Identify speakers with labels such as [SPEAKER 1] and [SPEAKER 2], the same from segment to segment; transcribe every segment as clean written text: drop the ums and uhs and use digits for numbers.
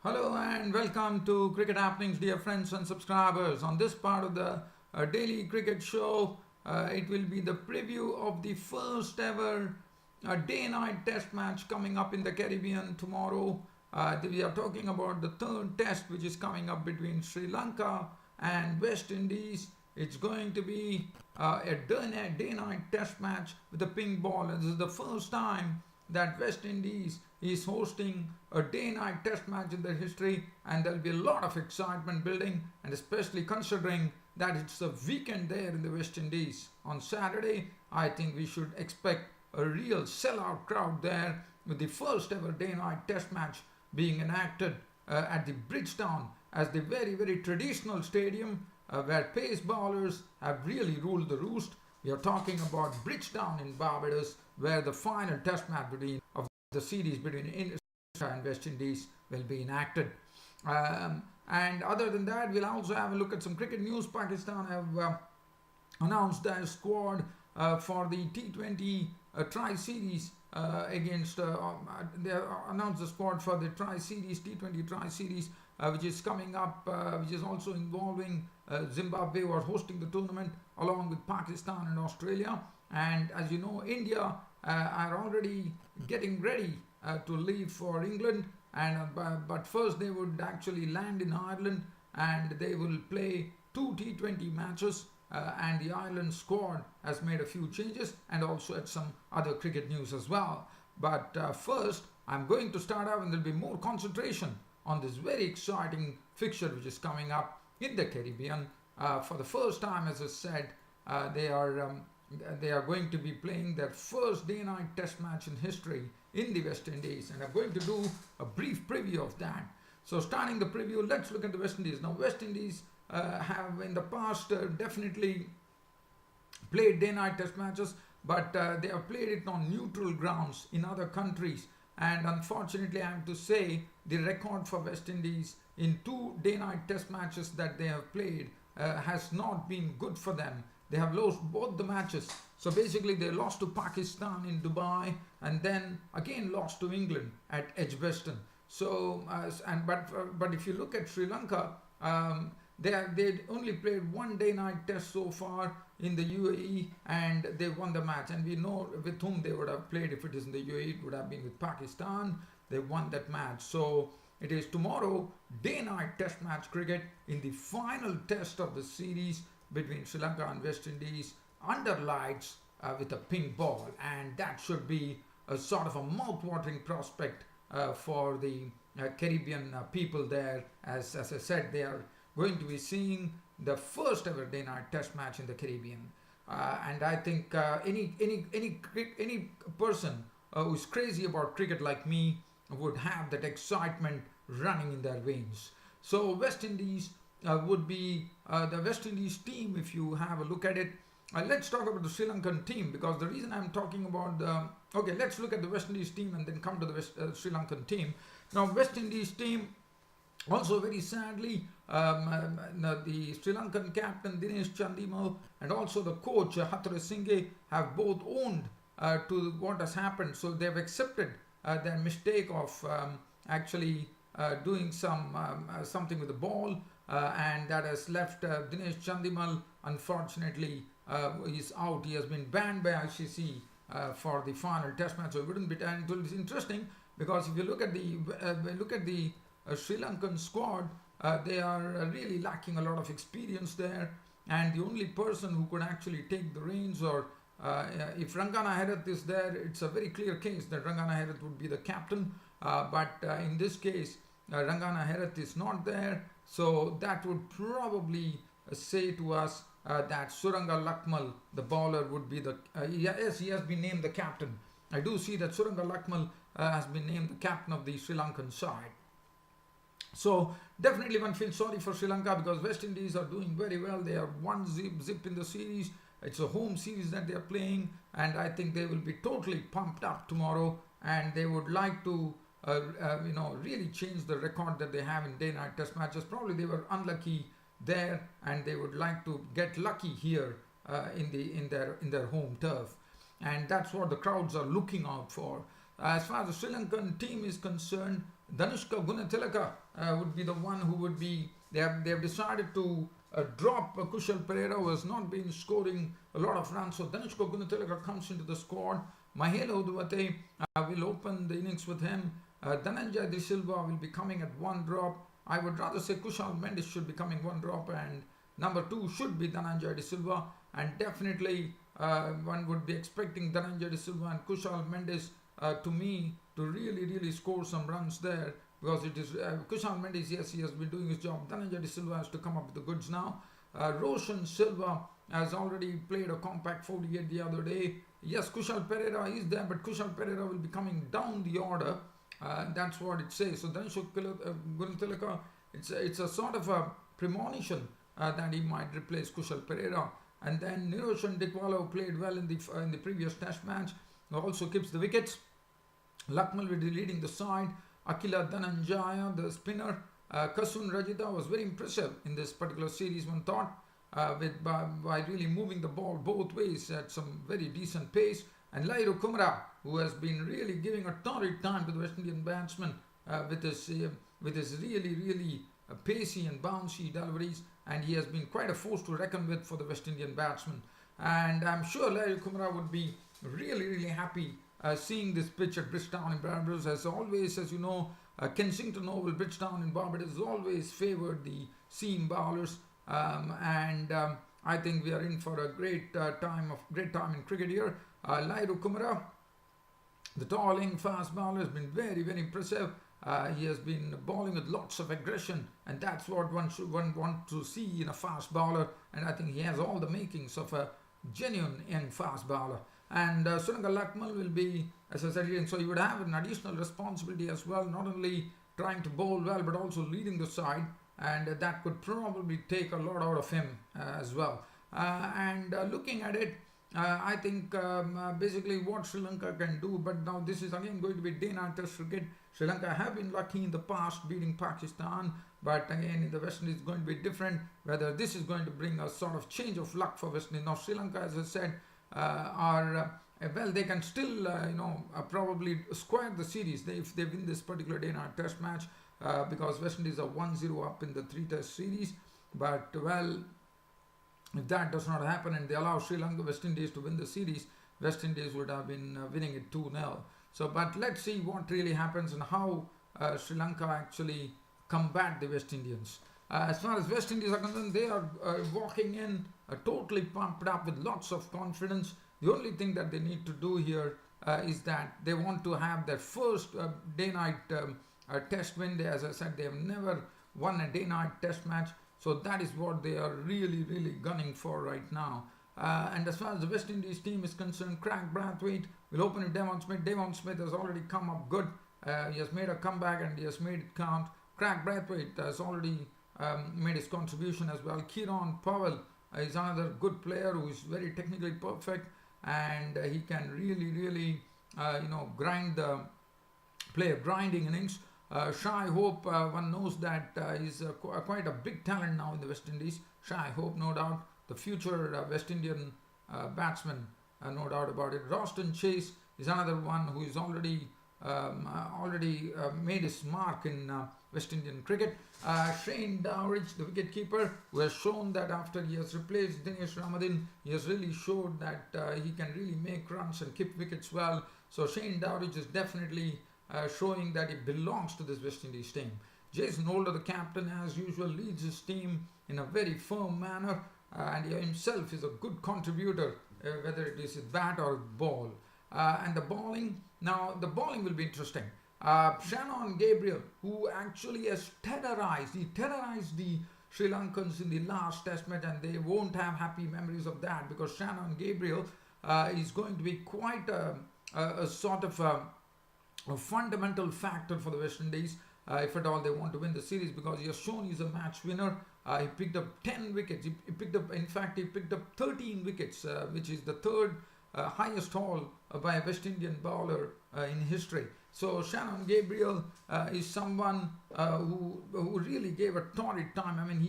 [SPEAKER 1] Hello and welcome to Cricket Happenings, dear friends and subscribers. On this part of the daily cricket show, it will be the preview of the first ever day-night test match coming up in the Caribbean tomorrow. We are talking about the third test which is coming up between Sri Lanka and West Indies. It's going to be a day-night test match with a pink ball, and this is the first time that West Indies is hosting a day-night test match in their history, and there'll be a lot of excitement building, and especially considering that it's a weekend there in the West Indies. On Saturday, I think we should expect a real sellout crowd there, with the first ever day-night test match being enacted at the Bridgetown as the very traditional stadium where pace bowlers have really ruled the roost. We are talking about Bridgetown in Barbados, where the final test match of the series between India and West Indies will be enacted. And other than that, we'll also have a look at some cricket news. Pakistan have announced their squad for the T20 Tri-Series against. They announced the squad for the Tri-Series, T20 Tri-Series, which is coming up, which is also involving Zimbabwe, who are hosting the tournament, along with Pakistan and Australia. And as you know, India are already getting ready to leave for England, and but first they would actually land in Ireland, and they will play two T20 matches. And the Ireland squad has made a few changes, and also at some other cricket news as well. But first, I'm going to start out, and there'll be more concentration on this very exciting fixture which is coming up in the Caribbean. For the first time, as I said, they are going to be playing their first day-night test match in history in the West Indies, and I'm going to do a brief preview of that. So starting the preview, let's look at the West Indies. Now, West Indies have in the past definitely played day-night test matches, but they have played it on neutral grounds in other countries. And unfortunately, I have to say, the record for West Indies in two day-night test matches that they have played has not been good for them. They have lost both the matches. So basically, they lost to Pakistan in Dubai, and then again lost to England at Edgbaston. So, but if you look at Sri Lanka, they only played one day-night test so far in the UAE, and they won the match. And we know with whom they would have played if it is in the UAE. It would have been with Pakistan. They won that match. So it is tomorrow day-night test match cricket in the final test of the series between Sri Lanka and West Indies under lights with a pink ball, and that should be a sort of a mouth-watering prospect for the Caribbean people there. As I said, they are going to be seeing the first ever day-night test match in the Caribbean, and I think any person who's crazy about cricket like me would have that excitement running in their veins. So West Indies would be the West Indies team. If you have a look at it, let's talk about the Sri Lankan team, because the reason I'm talking about let's look at the West Indies team and then come to the Sri Lankan team. Now, West Indies team, also very sadly, the Sri Lankan captain Dinesh Chandimal and also the coach Hathare Singhe have both owned to what has happened. So they have accepted their mistake of actually doing something with the ball, and that has left Dinesh Chandimal, unfortunately, is out. He has been banned by ICC for the final test match. So it wouldn't be, and it is interesting because if you look at the Sri Lankan squad, they are really lacking a lot of experience there, and the only person who could actually take the reins, or if Rangana Herath is there, it's a very clear case that Rangana Herath would be the captain, but in this case, Rangana Herath is not there, so that would probably say to us that Suranga Lakmal, the bowler, would be the yes, he has been named the captain. I do see that Suranga Lakmal has been named the captain of the Sri Lankan side. So definitely one feels sorry for Sri Lanka, because West Indies are doing very well. They are one zip in the series. It's a home series that they are playing, and I think they will be totally pumped up tomorrow, and they would like to really change the record that they have in day-night test matches. Probably they were unlucky there, and they would like to get lucky here in their home turf, and that's what the crowds are looking out for. As far as the Sri Lankan team is concerned, Danushka Gunatilaka would be the one who would be. They have decided to drop Kushal Pereira, who has not been scoring a lot of runs. So Danushka Gunatilaka comes into the squad. Mahela Uduvate will open the innings with him. Dhananjay De Silva will be coming at one drop. I would rather say Kushal Mendes should be coming one drop, and number 2 should be Dhananjay De Silva. And definitely one would be expecting Dhananjay De Silva and Kushal Mendes to me to really score some runs there, because it is Kushal Mendes, yes, he has been doing his job. Dhananjay De Silva has to come up with the goods now. Roshan Silva has already played a compact 48 the other day. Yes, Kushal Pereira is there, but Kushal Pereira will be coming down the order. That's what it says. So Danushka Gunatilaka, it's a sort of a premonition that he might replace Kushal Pereira. And then Niroshan Dikwala, who played well in the previous test match, also keeps the wickets. Lakmal will be leading the side. Akila Dhananjaya, the spinner. Kasun Rajita was very impressive in this particular series, one thought, by really moving the ball both ways at some very decent pace. And Lairu Kumra, who has been really giving a torrid time to the West Indian batsman with his really pacey and bouncy deliveries, and he has been quite a force to reckon with for the West Indian batsman. And I'm sure Lairu Kumra would be really happy seeing this pitch at Bridgetown in Barbados. As always, as you know, Kensington Oval, Bridgetown in Barbados has always favoured the seam bowlers, and I think we are in for a great time in cricket here. Lairu Kumra, the tall, fast bowler, has been very impressive. He has been bowling with lots of aggression, and that's what one want to see in a fast bowler. And I think he has all the makings of a genuine young fast bowler. And Sunanga Lakmal will be, as I said, and so he would have an additional responsibility as well, not only trying to bowl well, but also leading the side, and that could probably take a lot out of him as well. And looking at it, I think basically what Sri Lanka can do, but now this is again going to be day-night test cricket. Sri Lanka have been lucky in the past beating Pakistan, but again in the West Indies it's going to be different. Whether this is going to bring a sort of change of luck for West Indies. Now Sri Lanka, as I said, well, they can still probably square the series if they win this particular day-night test match, because West Indies are 1-0 up in the 3-test series. But well, if that does not happen and they allow Sri Lanka, West Indies to win the series, West Indies would have been winning it 2-0. So, but let's see what really happens and how Sri Lanka actually combat the West Indians. As far as West Indies are concerned, they are walking in totally pumped up with lots of confidence. The only thing that they need to do here is that they want to have their first day-night test win. As I said, they have never won a day-night test match. So that is what they are really gunning for right now. And as far as the West Indies team is concerned, Craig Brathwaite will open with Devon Smith. Devon Smith has already come up good. He has made a comeback and he has made it count. Craig Brathwaite has already made his contribution as well. Kieron Powell is another good player who is very technically perfect, and he can really play a grinding innings. Shai Hope, one knows that is quite a big talent now in the West Indies. Shai Hope, no doubt, the future West Indian batsman, no doubt about it. Roston Chase is another one who is already made his mark in West Indian cricket. Shane Dowridge, the wicketkeeper, who has shown that after he has replaced Dinesh Ramadhin, he has really showed that he can really make runs and keep wickets well. So Shane Dowridge is definitely showing that he belongs to this West Indies team. Jason Holder, the captain, as usual, leads his team in a very firm manner, and he himself is a good contributor, whether it is with bat or ball. And the bowling will be interesting. Shannon Gabriel, who actually has terrorized the Sri Lankans in the last test match, and they won't have happy memories of that, because Shannon Gabriel is going to be quite a sort of a fundamental factor for the West Indies, if at all they want to win the series, because he has shown he's a match winner. He picked up 10 wickets. He picked up 13 wickets, which is the third highest haul by a West Indian bowler in history. So Shannon Gabriel is someone who really gave a torrid time. I mean,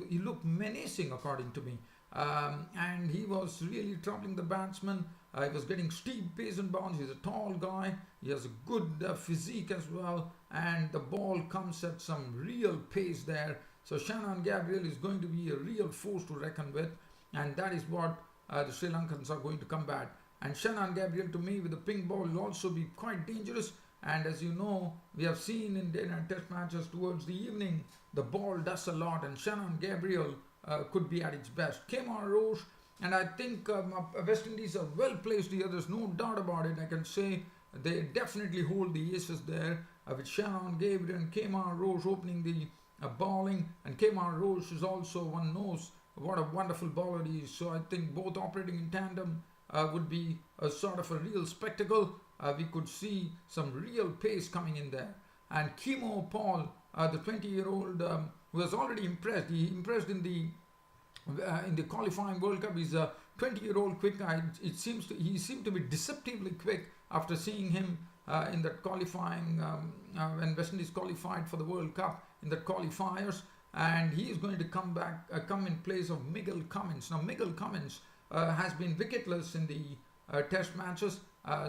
[SPEAKER 1] he looked menacing according to me, and he was really troubling the batsman. He was getting steep pace and bounce. He's a tall guy. He has a good physique as well. and the ball comes at some real pace there. So Shannon Gabriel is going to be a real force to reckon with, and that is what the Sri Lankans are going to combat. And Shannon Gabriel, to me, with the pink ball will also be quite dangerous. And as you know, we have seen in day-night test matches towards the evening, the ball does a lot, and Shannon Gabriel could be at its best. Kemar Roche, and I think West Indies are well placed here. There's no doubt about it. I can say they definitely hold the aces there with Shannon Gabriel and Kemar Roche opening the bowling. And Kemar Roche is also, one knows what a wonderful bowler he is. So I think both operating in tandem would be a sort of a real spectacle. We could see some real pace coming in there. And Kimo Paul, the 20-year-old who has already impressed. He impressed in the qualifying World Cup. He's a 20-year-old quick guy. He seemed to be deceptively quick after seeing him in that qualifying when West Indies qualified for the World Cup in the qualifiers. And he is going to come in place of Miguel Cummins. Now Miguel Cummins has been wicketless in the test matches.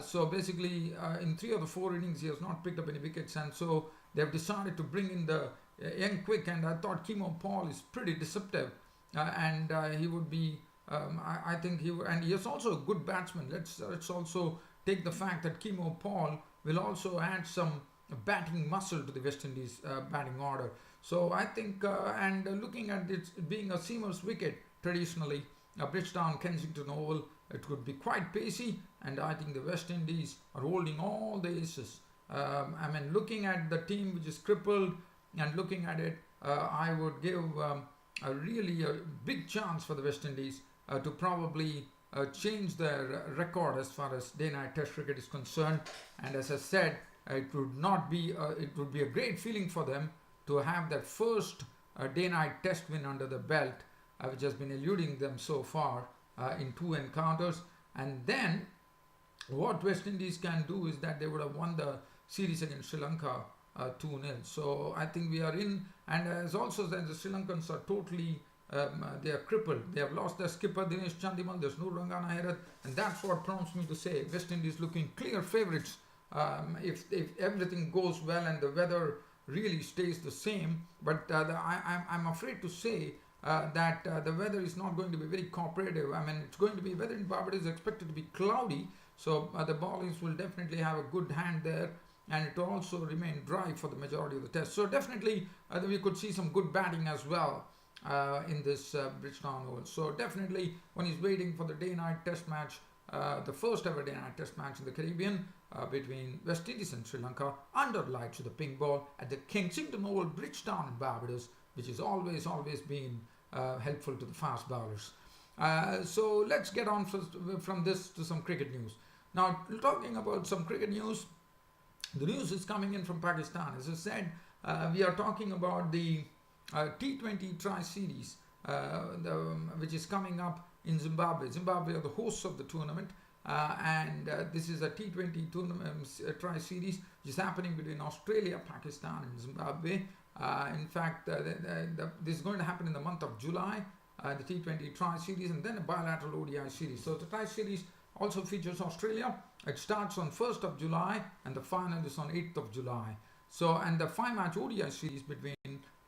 [SPEAKER 1] So basically in 3 of the 4 innings he has not picked up any wickets, and so they have decided to bring in the young quick. And I thought Kimo Paul is pretty deceptive, and he would be I think he would, and he is also a good batsman. Let's also take the fact that Kimo Paul will also add some batting muscle to the West Indies batting order. So I think and looking at it being a seamer's wicket traditionally, Bridgetown Kensington Oval, it could be quite pacey, and I think the West Indies are holding all the aces. I mean, looking at the team which is crippled and looking at it, I would give a really big chance for the West Indies to probably change their record as far as day-night test cricket is concerned. And as I said, it would be a great feeling for them to have that first day-night test win under the belt, which has been eluding them so far in 2 encounters. And then what West Indies can do is that they would have won the series against Sri Lanka 2-0. So I think we are in, and as also said, the Sri Lankans are totally they are crippled. They have lost their skipper Dinesh Chandimal. There's no Rangana Herath, and that's what prompts me to say West Indies looking clear favourites if everything goes well and the weather really stays the same. But I'm afraid to say that the weather is not going to be very cooperative. I mean, it's going to be, weather in Barbados is expected to be cloudy, so the bowlers will definitely have a good hand there, and it will also remain dry for the majority of the test. So definitely we could see some good batting as well in this Bridgetown Oval. So definitely one is waiting for the day-night test match, the first ever day-night test match in the Caribbean between West Indies and Sri Lanka under lights with the pink ball at the Kensington Oval, Bridgetown in Barbados, which has always been helpful to the fast bowlers. So let's get on from this to some cricket news. Now, talking about some cricket news, the news is coming in from Pakistan. As I said, we are talking about the T20 Tri-Series, which is coming up in Zimbabwe. Zimbabwe are the hosts of the tournament, and this is a T20 tournament Tri-Series which is happening between Australia, Pakistan and Zimbabwe. In fact, this is going to happen in the month of July, the T20 Tri-Series, and then a bilateral ODI series. So the Tri-Series also features Australia. It starts on 1st of July and the final is on 8th of July. So, and the 5-match ODI series between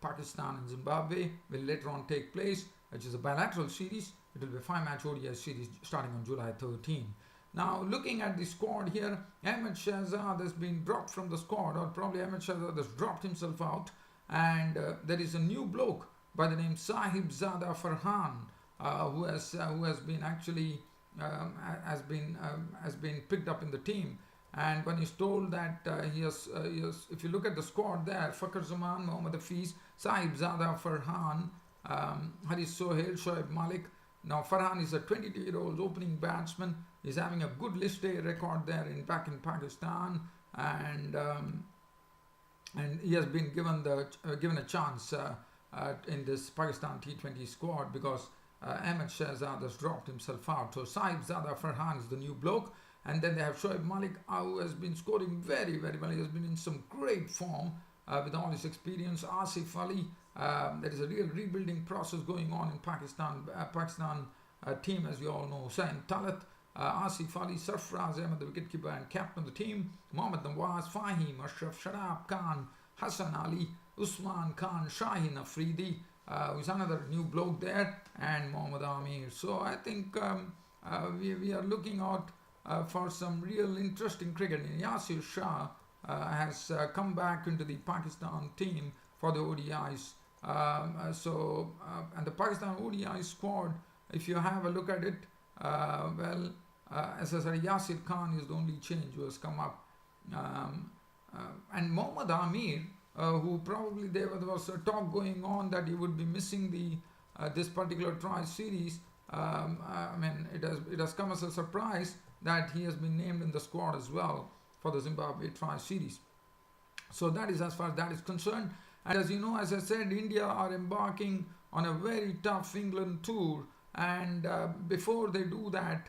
[SPEAKER 1] Pakistan and Zimbabwe will later on take place, which is a bilateral series. It will be a 5-match ODI series starting on July 13. Now, looking at the squad here, Ahmed Shahzad has been dropped from the squad, or probably Ahmed Shahzad has dropped himself out, and there is a new bloke by the name Sahib Zada Farhan who has been actually has been picked up in the team. And when he's told that he has, if you look at the squad there, Fakhar Zaman, Mohammad Hafiz, Sahib Zada Farhan, Haris Sohail, Shoaib Malik. Now Farhan is a 22-year-old opening batsman. He's having a good list A record there back in Pakistan, and he has been given a chance in this Pakistan T20 squad because Ahmed Shahzad has dropped himself out. So Sahib Zada Farhan is the new bloke. And then they have Shoaib Malik, who has been scoring very, very well. He has been in some great form with all his experience. Asif Ali, there is a real rebuilding process going on in Pakistan team, as you all know. Hussain Talat, Asif Ali, Sarfraz Ahmed, the wicketkeeper and captain of the team, Mohammad Nawaz, Fahim, Ashraf, Sharab Khan, Hassan Ali, Usman Khan, Shaheen Afridi, who's another new bloke there, and Mohammad Amir. So I think we are looking out for some real interesting cricket. Yasir Shah has come back into the Pakistan team for the ODIs. And the Pakistan ODI squad, if you have a look at it, as I said, Yasir Khan is the only change who has come up. And Mohammad Amir, who probably there was a talk going on that he would be missing the this particular try series. I mean, it has come as a surprise that he has been named in the squad as well for the Zimbabwe try series. So that is as far as that is concerned. And as you know, as I said, India are embarking on a very tough England tour, and before they do that,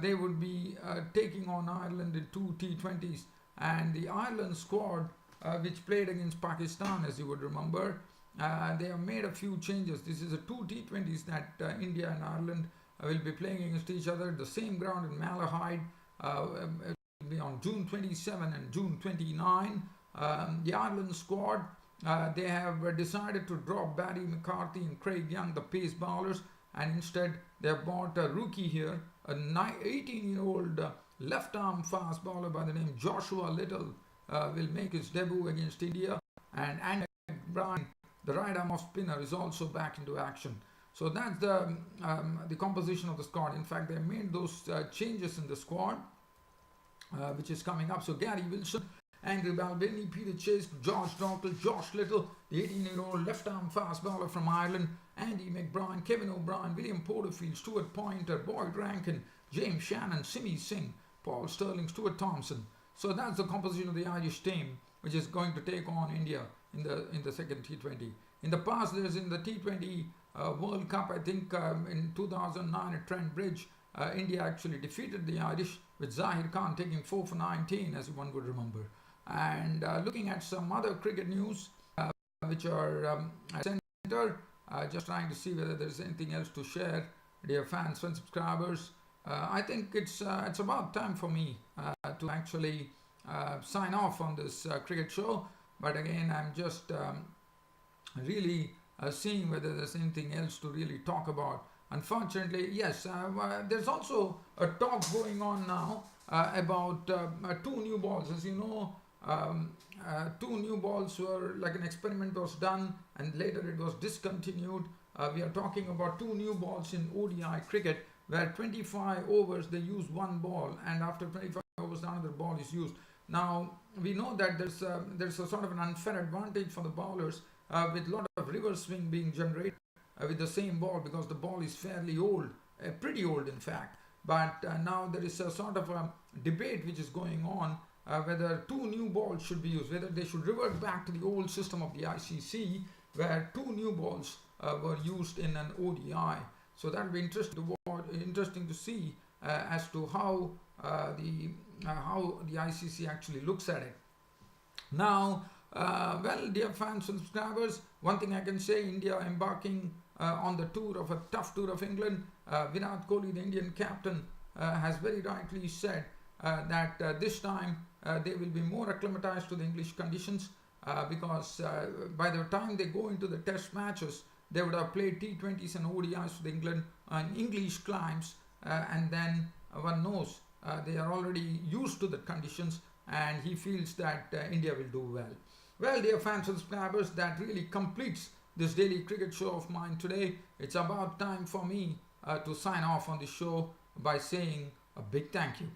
[SPEAKER 1] they would be taking on Ireland in 2 T20s. And the Ireland squad, which played against Pakistan, as you would remember, they have made a few changes. This is a 2 T20s that India and Ireland will be playing against each other at the same ground in Malahide. It will be on June 27 and June 29. The Ireland squad, they have decided to drop Barry McCarthy and Craig Young, the pace bowlers, and instead they have bought a rookie here, a 18-year-old left-arm fast bowler by the name Joshua Little will make his debut against India, and Andy McBride, the right-arm off spinner, is also back into action. So that's the composition of the squad. In fact, they made those changes in the squad, which is coming up. So Gary Wilson, Andrew Balbini, Peter Chase, George Dockle, Josh Little, the 18-year-old left-arm fast bowler from Ireland, Andy McBride, Kevin O'Brien, William Porterfield, Stuart Pointer, Boyd Rankin, James Shannon, Simi Singh, Paul Sterling, Stuart Thompson. So that's the composition of the Irish team, which is going to take on India in the second T20. In the past, there's in the T20 World Cup, I think in 2009 at Trent Bridge, India actually defeated the Irish with Zahir Khan taking 4 for 19, as one would remember. And looking at some other cricket news, which are at center, just trying to see whether there's anything else to share, dear fans and subscribers. I think it's about time for me to actually sign off on this cricket show. But again, I'm just really seeing whether there's anything else to really talk about. Unfortunately, yes, there's also a talk going on now about 2 new balls. As you know, 2 new balls were like an experiment was done and later it was discontinued. We are talking about 2 new balls in ODI cricket, where 25 overs they use 1 ball, and after 25 overs another ball is used. Now we know that there's a sort of an unfair advantage for the bowlers with a lot of reverse swing being generated with the same ball, because the ball is fairly old, pretty old in fact. But now there is a sort of a debate which is going on whether 2 new balls should be used, whether they should revert back to the old system of the ICC, where 2 new balls were used in an ODI. So that will be interesting to see as to how the ICC actually looks at it. Now, well, dear fans and subscribers, one thing I can say: India embarking on the tour of a tough tour of England. Virat Kohli, the Indian captain, has very rightly said that this time they will be more acclimatized to the English conditions, because by the time they go into the test matches, they would have played T20s and ODIs with England on English climes, and then one knows they are already used to the conditions, and he feels that India will do well. Well, dear fans and subscribers, that really completes this daily cricket show of mine today. It's about time for me to sign off on the show by saying a big thank you.